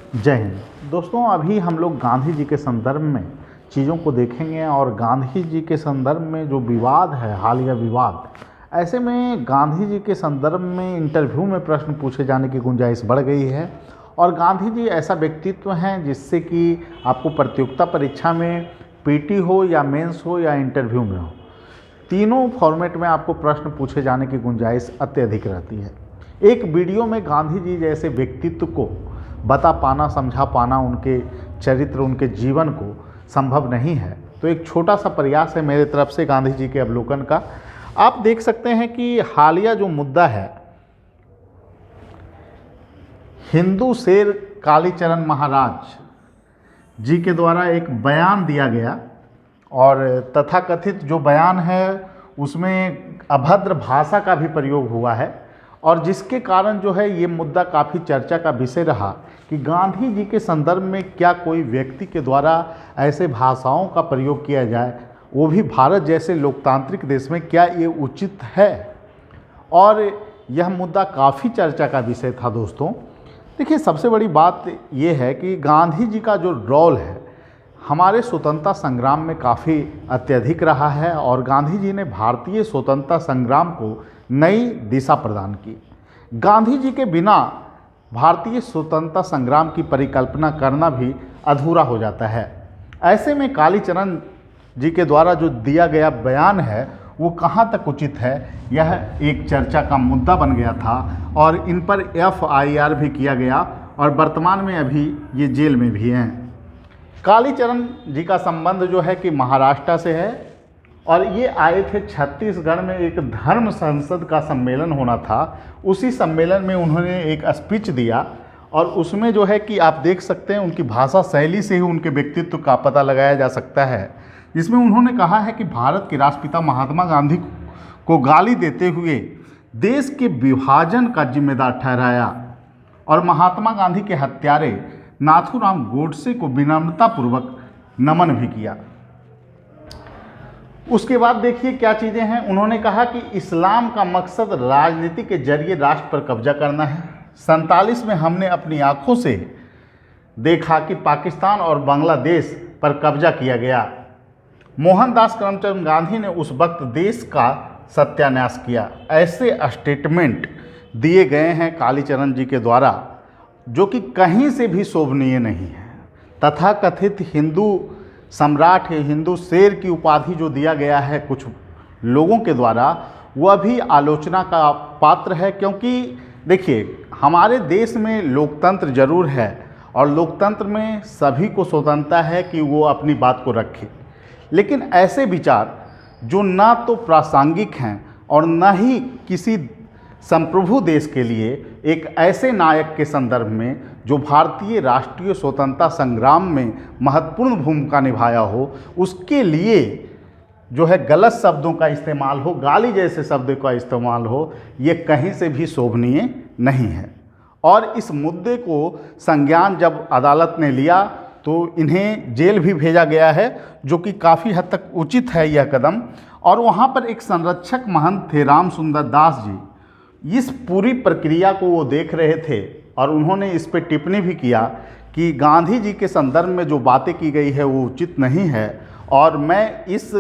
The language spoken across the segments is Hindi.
जय हिंद। दोस्तों, अभी हम लोग गांधी जी के संदर्भ में चीज़ों को देखेंगे और गांधी जी के संदर्भ में जो विवाद है, हालिया विवाद, ऐसे में गांधी जी के संदर्भ में इंटरव्यू में प्रश्न पूछे जाने की गुंजाइश बढ़ गई है। और गांधी जी ऐसा व्यक्तित्व हैं जिससे कि आपको प्रतियोगिता परीक्षा में पीटी हो या मेंस हो या इंटरव्यू में हो, तीनों फॉर्मेट में आपको प्रश्न पूछे जाने की गुंजाइश अत्यधिक रहती है। एक वीडियो में गांधी जी जैसे व्यक्तित्व को बता पाना, समझा पाना, उनके चरित्र, उनके जीवन को संभव नहीं है। तो एक छोटा सा प्रयास है मेरे तरफ से गांधी जी के अवलोकन का। आप देख सकते हैं कि हालिया जो मुद्दा है, हिंदू शेर कालीचरण महाराज जी के द्वारा एक बयान दिया गया और तथाकथित जो बयान है उसमें अभद्र भाषा का भी प्रयोग हुआ है, और जिसके कारण जो है ये मुद्दा काफ़ी चर्चा का विषय रहा कि गांधी जी के संदर्भ में क्या कोई व्यक्ति के द्वारा ऐसे भाषाओं का प्रयोग किया जाए, वो भी भारत जैसे लोकतांत्रिक देश में, क्या ये उचित है। और यह मुद्दा काफ़ी चर्चा का विषय था। दोस्तों देखिए, सबसे बड़ी बात ये है कि गांधी जी का जो रोल है हमारे स्वतंत्रता संग्राम में काफ़ी अत्यधिक रहा है, और गांधी जी ने भारतीय स्वतंत्रता संग्राम को नई दिशा प्रदान की। गांधी जी के बिना भारतीय स्वतंत्रता संग्राम की परिकल्पना करना भी अधूरा हो जाता है। ऐसे में कालीचरण जी के द्वारा जो दिया गया बयान है वो कहाँ तक उचित है, यह एक चर्चा का मुद्दा बन गया था और इन पर FIR भी किया गया और वर्तमान में अभी ये जेल में भी हैं। कालीचरण जी का संबंध जो है कि महाराष्ट्र से है, और ये आए थे छत्तीसगढ़ में। एक धर्म संसद का सम्मेलन होना था, उसी सम्मेलन में उन्होंने एक स्पीच दिया, और उसमें जो है कि आप देख सकते हैं उनकी भाषा शैली से ही उनके व्यक्तित्व का पता लगाया जा सकता है, जिसमें उन्होंने कहा है कि भारत के राष्ट्रपिता महात्मा गांधी को गाली देते हुए देश के विभाजन का जिम्मेदार ठहराया, और महात्मा गांधी के हत्यारे नाथूराम गोडसे को विनम्रतापूर्वक नमन भी किया। उसके बाद देखिए क्या चीज़ें हैं। उन्होंने कहा कि इस्लाम का मकसद राजनीति के जरिए राष्ट्र पर कब्जा करना है। 47 में हमने अपनी आंखों से देखा कि पाकिस्तान और बांग्लादेश पर कब्जा किया गया। मोहनदास करमचंद गांधी ने उस वक्त देश का सत्यानाश किया। ऐसे स्टेटमेंट दिए गए हैं कालीचरण जी के द्वारा जो कि कहीं से भी शोभनीय नहीं है। तथाकथित हिंदू सम्राट है, हिंदू शेर की उपाधि जो दिया गया है कुछ लोगों के द्वारा, वह भी आलोचना का पात्र है। क्योंकि देखिए, हमारे देश में लोकतंत्र जरूर है और लोकतंत्र में सभी को स्वतंत्रता है कि वो अपनी बात को रखे, लेकिन ऐसे विचार जो ना तो प्रासंगिक हैं और न ही किसी संप्रभु देश के लिए, एक ऐसे नायक के संदर्भ में जो भारतीय राष्ट्रीय स्वतंत्रता संग्राम में महत्वपूर्ण भूमिका निभाया हो, उसके लिए जो है गलत शब्दों का इस्तेमाल हो, गाली जैसे शब्दों का इस्तेमाल हो, ये कहीं से भी शोभनीय नहीं है। और इस मुद्दे को संज्ञान जब अदालत ने लिया तो इन्हें जेल भी भेजा गया है, जो कि काफ़ी हद तक उचित है यह कदम। और वहाँ पर एक संरक्षक महंत थे राम सुंदर दास जी, इस पूरी प्रक्रिया को वो देख रहे थे और उन्होंने इस पर टिप्पणी भी किया कि गांधी जी के संदर्भ में जो बातें की गई है वो उचित नहीं है, और मैं इस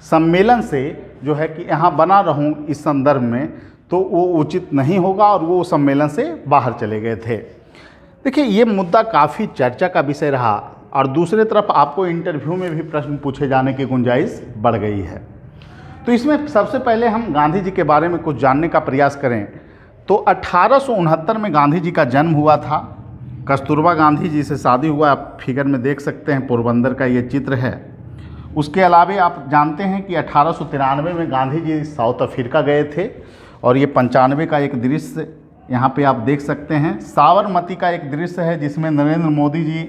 सम्मेलन से जो है कि यहाँ बना रहूँ इस संदर्भ में, तो वो उचित नहीं होगा, और वो सम्मेलन से बाहर चले गए थे। देखिए, ये मुद्दा काफ़ी चर्चा का विषय रहा, और दूसरे तरफ आपको इंटरव्यू में भी प्रश्न पूछे जाने की गुंजाइश बढ़ गई है। तो इसमें सबसे पहले हम गांधी जी के बारे में कुछ जानने का प्रयास करें तो 1869 में गांधी जी का जन्म हुआ था। कस्तूरबा गांधी जी से शादी हुआ, आप फिगर में देख सकते हैं, पोरबंदर का ये चित्र है। उसके अलावा आप जानते हैं कि 1893 में गांधी जी साउथ अफ्रीका गए थे, और ये 95 का एक दृश्य यहाँ पे आप देख सकते हैं। साबरमती का एक दृश्य है जिसमें नरेंद्र मोदी जी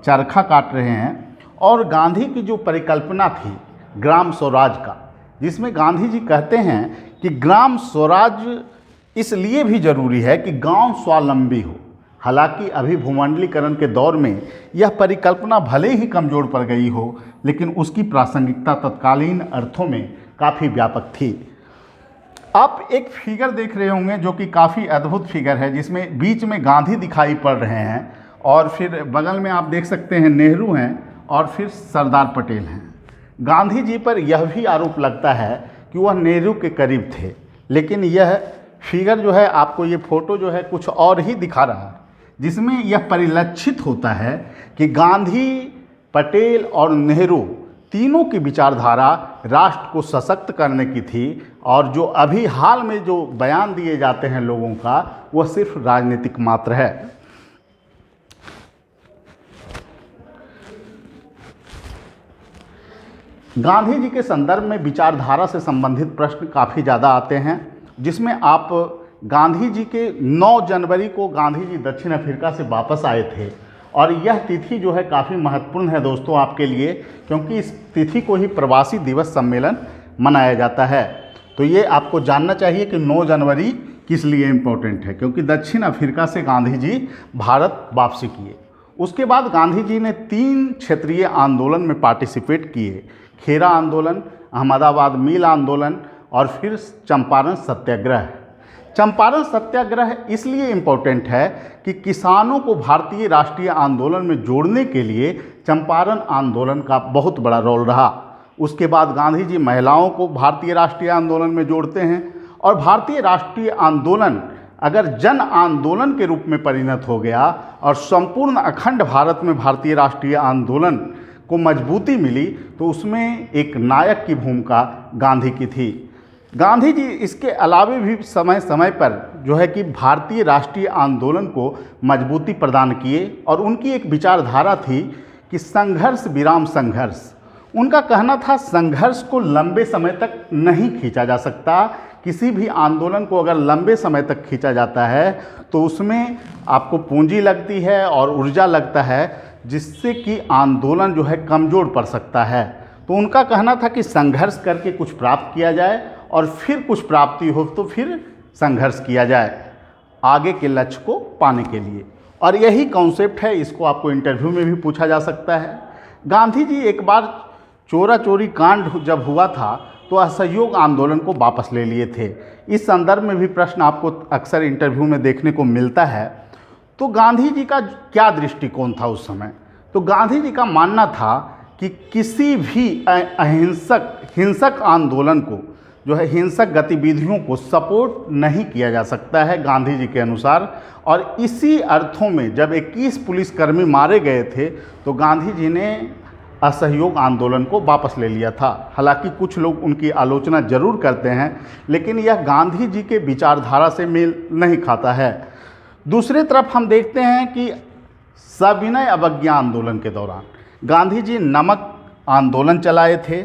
चरखा काट रहे हैं, और गांधी की जो परिकल्पना थी ग्राम स्वराज का, जिसमें गांधी जी कहते हैं कि ग्राम स्वराज इसलिए भी ज़रूरी है कि गांव स्वावलंबी हो। हालांकि अभी भूमंडलीकरण के दौर में यह परिकल्पना भले ही कमज़ोर पड़ गई हो, लेकिन उसकी प्रासंगिकता तत्कालीन अर्थों में काफ़ी व्यापक थी। आप एक फिगर देख रहे होंगे जो कि काफ़ी अद्भुत फिगर है, जिसमें बीच में गांधी दिखाई पड़ रहे हैं और फिर बगल में आप देख सकते हैं नेहरू हैं और फिर सरदार पटेल हैं। गांधी जी पर यह भी आरोप लगता है कि वह नेहरू के करीब थे, लेकिन यह फिगर जो है, आपको ये फ़ोटो जो है कुछ और ही दिखा रहा है, जिसमें यह परिलक्षित होता है कि गांधी, पटेल और नेहरू तीनों की विचारधारा राष्ट्र को सशक्त करने की थी, और जो अभी हाल में जो बयान दिए जाते हैं लोगों का, वह सिर्फ राजनीतिक मात्र है। गांधी जी के संदर्भ में विचारधारा से संबंधित प्रश्न काफ़ी ज़्यादा आते हैं, जिसमें आप गांधी जी के 9 जनवरी को गांधी जी दक्षिण अफ्रीका से वापस आए थे, और यह तिथि जो है काफ़ी महत्वपूर्ण है दोस्तों आपके लिए, क्योंकि इस तिथि को ही प्रवासी दिवस सम्मेलन मनाया जाता है। तो ये आपको जानना चाहिए कि 9 जनवरी किस लिए इम्पोर्टेंट है, क्योंकि दक्षिण अफ्रीका से गांधी जी भारत वापसी किए। उसके बाद गांधी जी ने 3 क्षेत्रीय आंदोलन में पार्टिसिपेट किए, खेरा आंदोलन, अहमदाबाद मिल आंदोलन और फिर चंपारण सत्याग्रह। चंपारण सत्याग्रह इसलिए इम्पोर्टेंट है कि किसानों को भारतीय राष्ट्रीय आंदोलन में जोड़ने के लिए चंपारण आंदोलन का बहुत बड़ा रोल रहा। उसके बाद गांधी जी महिलाओं को भारतीय राष्ट्रीय आंदोलन में जोड़ते हैं, और भारतीय राष्ट्रीय आंदोलन अगर जन आंदोलन के रूप में परिणत हो गया और संपूर्ण अखंड भारत में भारतीय राष्ट्रीय आंदोलन को मजबूती मिली, तो उसमें एक नायक की भूमिका गांधी की थी। गांधी जी इसके अलावे भी समय समय पर जो है कि भारतीय राष्ट्रीय आंदोलन को मजबूती प्रदान किए, और उनकी एक विचारधारा थी कि संघर्ष विराम संघर्ष। उनका कहना था संघर्ष को लंबे समय तक नहीं खींचा जा सकता। किसी भी आंदोलन को अगर लंबे समय तक खींचा जाता है तो उसमें आपको पूंजी लगती है और ऊर्जा लगता है, जिससे कि आंदोलन जो है कमज़ोर पड़ सकता है। तो उनका कहना था कि संघर्ष करके कुछ प्राप्त किया जाए, और फिर कुछ प्राप्ति हो तो फिर संघर्ष किया जाए आगे के लक्ष्य को पाने के लिए। और यही कॉन्सेप्ट है, इसको आपको इंटरव्यू में भी पूछा जा सकता है। गांधी जी एक बार चोरा चोरी कांड जब हुआ था तो असहयोग आंदोलन को वापस ले लिए थे। इस संदर्भ में भी प्रश्न आपको अक्सर इंटरव्यू में देखने को मिलता है। तो गांधी जी का क्या दृष्टिकोण था उस समय? तो गांधी जी का मानना था कि किसी भी हिंसक आंदोलन को जो है, हिंसक गतिविधियों को सपोर्ट नहीं किया जा सकता है गांधी जी के अनुसार। और इसी अर्थों में जब 21 पुलिसकर्मी मारे गए थे तो गांधी जी ने असहयोग आंदोलन को वापस ले लिया था। हालांकि कुछ लोग उनकी आलोचना जरूर करते हैं, लेकिन यह गांधी जी के विचारधारा से मेल नहीं खाता है। दूसरी तरफ हम देखते हैं कि सविनय अवज्ञा आंदोलन के दौरान गांधी जी नमक आंदोलन चलाए थे,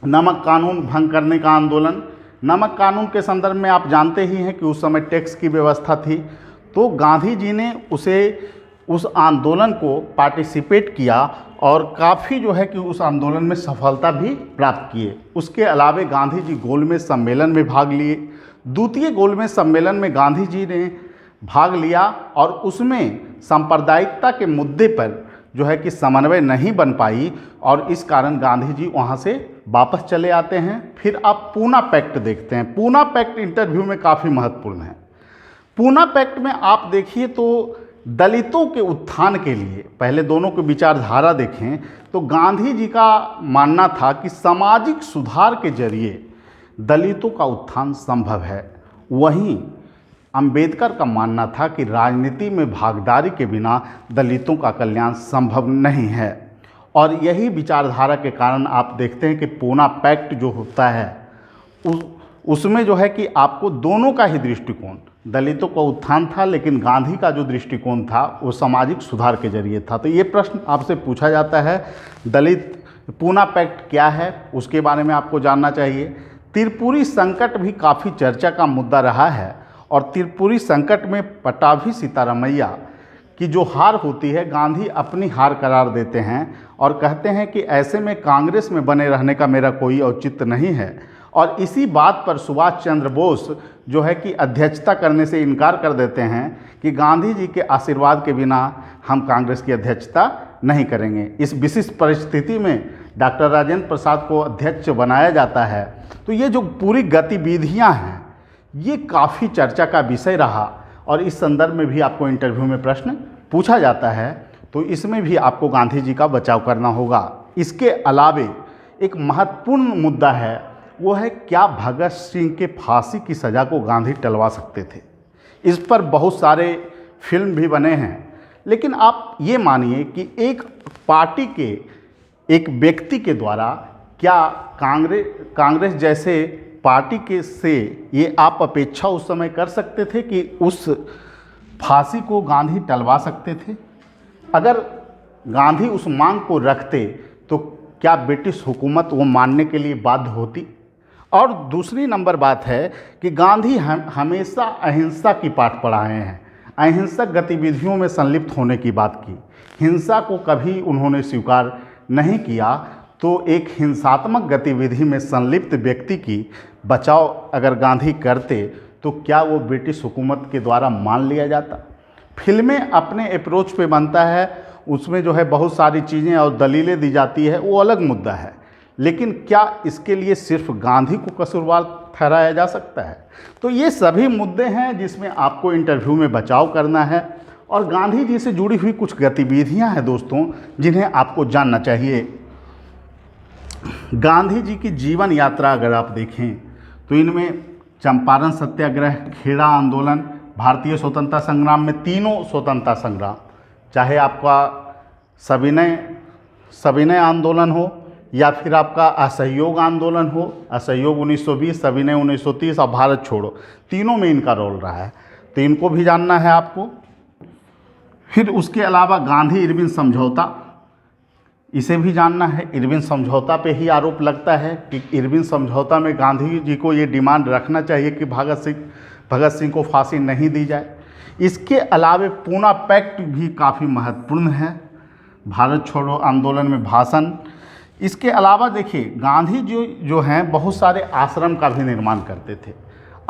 नमक कानून भंग करने का आंदोलन। नमक कानून के संदर्भ में आप जानते ही हैं कि उस समय टैक्स की व्यवस्था थी, तो गांधी जी ने उस आंदोलन को पार्टिसिपेट किया और काफ़ी जो है कि उस आंदोलन में सफलता भी प्राप्त किए। उसके अलावे गांधी जी गोलमेज सम्मेलन में भाग लिए। द्वितीय गोलमेज सम्मेलन में गांधी जी ने भाग लिया और उसमें सांप्रदायिकता के मुद्दे पर जो है कि समन्वय नहीं बन पाई, और इस कारण गांधी जी वहाँ से वापस चले आते हैं। फिर आप पूना पैक्ट देखते हैं। पूना पैक्ट इंटरव्यू में काफ़ी महत्वपूर्ण है। पूना पैक्ट में आप देखिए तो दलितों के उत्थान के लिए, पहले दोनों की विचारधारा देखें तो गांधी जी का मानना था कि सामाजिक सुधार के जरिए दलितों का उत्थान संभव है। वहीं अंबेडकर का मानना था कि राजनीति में भागीदारी के बिना दलितों का कल्याण संभव नहीं है। और यही विचारधारा के कारण आप देखते हैं कि पूना पैक्ट जो होता है उसमें जो है कि आपको दोनों का ही दृष्टिकोण, दलितों का उत्थान था, लेकिन गांधी का जो दृष्टिकोण था वो सामाजिक सुधार के जरिए था। तो ये प्रश्न आपसे पूछा जाता है, दलित पूना पैक्ट क्या है उसके बारे में आपको जानना चाहिए। त्रिपुरी संकट भी काफ़ी चर्चा का मुद्दा रहा है, और त्रिपुरी संकट में पटाभी सीतारामैया की जो हार होती है, गांधी अपनी हार करार देते हैं और कहते हैं कि ऐसे में कांग्रेस में बने रहने का मेरा कोई औचित्य नहीं है। और इसी बात पर सुभाष चंद्र बोस जो है कि अध्यक्षता करने से इनकार कर देते हैं कि गांधी जी के आशीर्वाद के बिना हम कांग्रेस की अध्यक्षता नहीं करेंगे। इस विशिष्ट परिस्थिति में डॉक्टर राजेंद्र प्रसाद को अध्यक्ष बनाया जाता है। तो ये जो पूरी गतिविधियां हैं ये काफ़ी चर्चा का विषय रहा, और इस संदर्भ में भी आपको इंटरव्यू में प्रश्न पूछा जाता है तो इसमें भी आपको गांधी जी का बचाव करना होगा। इसके अलावे एक महत्वपूर्ण मुद्दा है, वो है क्या भगत सिंह के फांसी की सज़ा को गांधी टलवा सकते थे। इस पर बहुत सारे फिल्म भी बने हैं, लेकिन आप ये मानिए कि एक पार्टी के एक व्यक्ति के द्वारा क्या कांग्रेस जैसे पार्टी के से ये आप अपेक्षा उस समय कर सकते थे कि उस फांसी को गांधी टलवा सकते थे? अगर गांधी उस मांग को रखते तो क्या ब्रिटिश हुकूमत वो मानने के लिए बाध्य होती? और दूसरी नंबर बात है कि गांधी हमेशा अहिंसा की पाठ पढ़ाए हैं, अहिंसक गतिविधियों में संलिप्त होने की बात की, हिंसा को कभी उन्होंने स्वीकार नहीं किया। तो एक हिंसात्मक गतिविधि में संलिप्त व्यक्ति की बचाव अगर गांधी करते तो क्या वो ब्रिटिश हुकूमत के द्वारा मान लिया जाता? फिल्में अपने अप्रोच पे बनता है, उसमें जो है बहुत सारी चीज़ें और दलीलें दी जाती है, वो अलग मुद्दा है, लेकिन क्या इसके लिए सिर्फ गांधी को कसूरवार ठहराया जा सकता है? तो ये सभी मुद्दे हैं जिसमें आपको इंटरव्यू में बचाव करना है, और गांधी जी से जुड़ी हुई कुछ गतिविधियां हैं दोस्तों जिन्हें आपको जानना चाहिए। गांधी जी की जीवन यात्रा अगर आप देखें तो इनमें चंपारण सत्याग्रह, खेड़ा आंदोलन, भारतीय स्वतंत्रता संग्राम में तीनों स्वतंत्रता संग्राम, चाहे आपका सविनय आंदोलन हो या फिर आपका असहयोग आंदोलन हो, असहयोग 1920, सविनय 1930 और भारत छोड़ो, तीनों में इनका रोल रहा है, तो इनको भी जानना है आपको। फिर उसके अलावा गांधी इरविन समझौता, इसे भी जानना है। इरविन समझौता पे ही आरोप लगता है कि इरविन समझौता में गांधी जी को ये डिमांड रखना चाहिए कि भगत सिंह को फांसी नहीं दी जाए। इसके अलावे पूना पैक्ट भी काफ़ी महत्वपूर्ण है, भारत छोड़ो आंदोलन में भाषण। इसके अलावा देखिए गांधी जी जो हैं बहुत सारे आश्रम का भी निर्माण करते थे।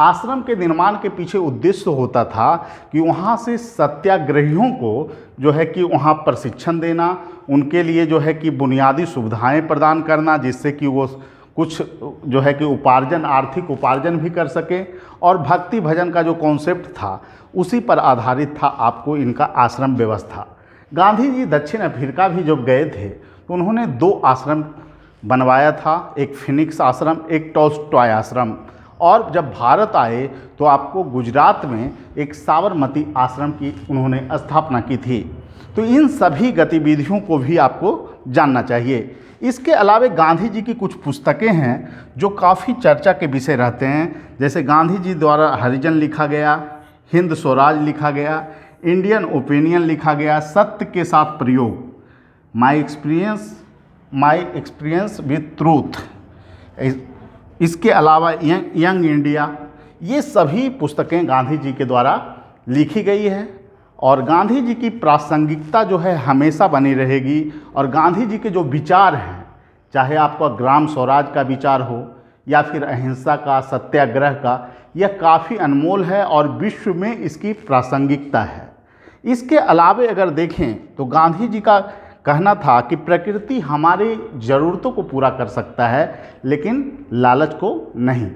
आश्रम के निर्माण के पीछे उद्देश्य होता था कि वहाँ से सत्याग्रहियों को जो है कि वहाँ प्रशिक्षण देना, उनके लिए जो है कि बुनियादी सुविधाएं प्रदान करना, जिससे कि वो कुछ जो है कि आर्थिक उपार्जन भी कर सकें। और भक्ति भजन का जो कॉन्सेप्ट था उसी पर आधारित था आपको इनका आश्रम व्यवस्था। गांधी जी दक्षिण अफ्रीका भी जब गए थे तो उन्होंने 2 आश्रम बनवाया था, एक फिनिक्स आश्रम, एक टॉल्स्टॉय आश्रम। और जब भारत आए तो आपको गुजरात में एक साबरमती आश्रम की उन्होंने स्थापना की थी। तो इन सभी गतिविधियों को भी आपको जानना चाहिए। इसके अलावा गांधी जी की कुछ पुस्तकें हैं जो काफ़ी चर्चा के विषय रहते हैं, जैसे गांधी जी द्वारा हरिजन लिखा गया, हिंद स्वराज लिखा गया, इंडियन ओपिनियन लिखा गया, सत्य के साथ प्रयोग, माई एक्सपीरियंस विथ ट्रूथ। इसके अलावा यंग इंडिया, ये सभी पुस्तकें गांधी जी के द्वारा लिखी गई है। और गांधी जी की प्रासंगिकता जो है हमेशा बनी रहेगी। और गांधी जी के जो विचार हैं, चाहे आपका ग्राम स्वराज का विचार हो या फिर अहिंसा का, सत्याग्रह का, यह काफ़ी अनमोल है और विश्व में इसकी प्रासंगिकता है। इसके अलावा अगर देखें तो गांधी जी का कहना था कि प्रकृति हमारी ज़रूरतों को पूरा कर सकता है लेकिन लालच को नहीं।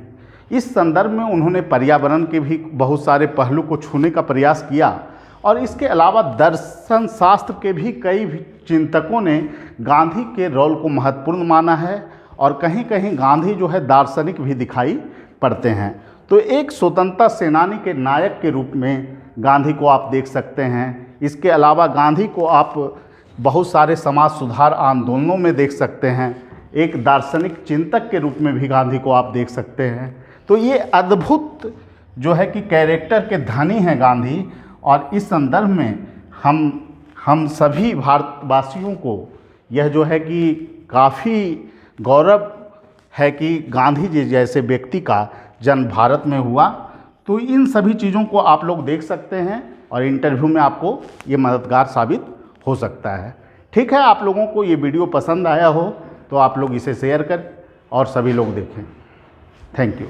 इस संदर्भ में उन्होंने पर्यावरण के भी बहुत सारे पहलू को छूने का प्रयास किया। और इसके अलावा दर्शन शास्त्र के भी कई चिंतकों ने गांधी के रोल को महत्वपूर्ण माना है और कहीं कहीं गांधी जो है दार्शनिक भी दिखाई पड़ते हैं। तो एक स्वतंत्रता सेनानी के नायक के रूप में गांधी को आप देख सकते हैं। इसके अलावा गांधी को आप बहुत सारे समाज सुधार आंदोलनों में देख सकते हैं। एक दार्शनिक चिंतक के रूप में भी गांधी को आप देख सकते हैं। तो ये अद्भुत जो है कि कैरेक्टर के धनी हैं गांधी। और इस संदर्भ में हम सभी भारतवासियों को यह जो है कि काफ़ी गौरव है कि गांधी जी जैसे व्यक्ति का जन्म भारत में हुआ। तो इन सभी चीज़ों को आप लोग देख सकते हैं और इंटरव्यू में आपको ये मददगार साबित हो सकता है। ठीक है, आप लोगों को ये वीडियो पसंद आया हो तो आप लोग इसे शेयर करें और सभी लोग देखें। Thank you.